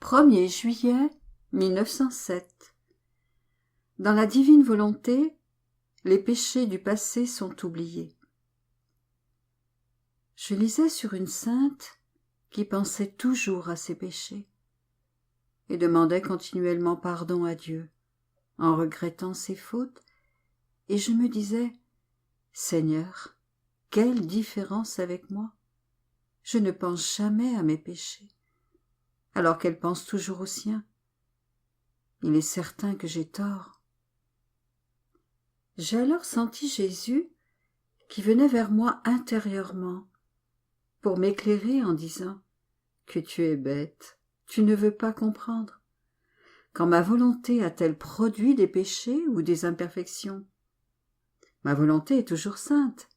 1er juillet 1907. Dans la divine volonté, les péchés du passé sont oubliés. Je lisais sur une sainte qui pensait toujours à ses péchés et demandait continuellement pardon à Dieu en regrettant ses fautes, et je me disais « Seigneur, quelle différence avec moi! Je ne pense jamais à mes péchés, alors qu'elle pense toujours aux siens. Il est certain que j'ai tort. » J'ai alors senti Jésus qui venait vers moi intérieurement pour m'éclairer en disant que tu es bête, tu ne veux pas comprendre. Quand ma volonté a-t-elle produit des péchés ou des imperfections? Ma volonté est toujours sainte,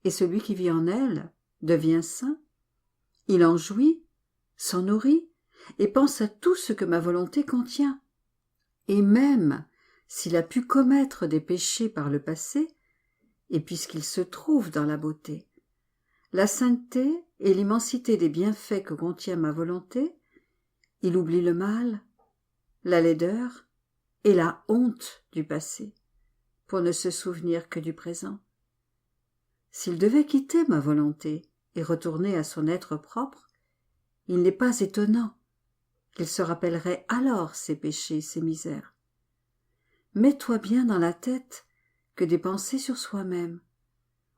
et celui qui vit en elle devient saint. Il en jouit, s'en nourrit, et pense à tout ce que ma volonté contient. Et même s'il a pu commettre des péchés par le passé, et puisqu'il se trouve dans la beauté, la sainteté et l'immensité des bienfaits que contient ma volonté, il oublie le mal, la laideur et la honte du passé, pour ne se souvenir que du présent. S'il devait quitter ma volonté et retourner à son être propre, il n'est pas étonnant qu'il se rappellerait alors ses péchés, ses misères. Mets-toi bien dans la tête que des pensées sur soi-même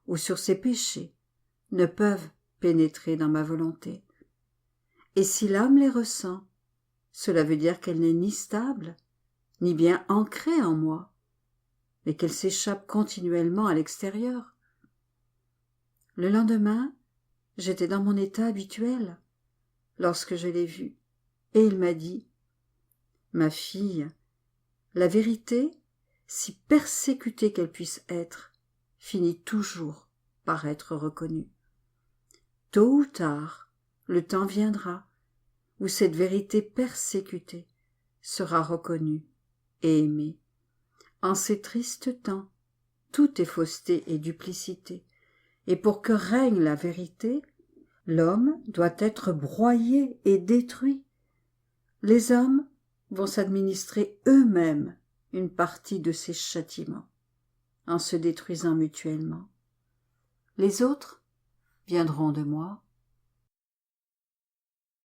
ou sur ses péchés ne peuvent pénétrer dans ma volonté. Et si l'âme les ressent, cela veut dire qu'elle n'est ni stable, ni bien ancrée en moi, mais qu'elle s'échappe continuellement à l'extérieur. Le lendemain, j'étais dans mon état habituel lorsque je l'ai vu, et il m'a dit « Ma fille, la vérité, si persécutée qu'elle puisse être, finit toujours par être reconnue. Tôt ou tard, le temps viendra où cette vérité persécutée sera reconnue et aimée. En ces tristes temps, tout est fausseté et duplicité, et pour que règne la vérité, l'homme doit être broyé et détruit. Les hommes vont s'administrer eux-mêmes une partie de ces châtiments, en se détruisant mutuellement. Les autres viendront de moi,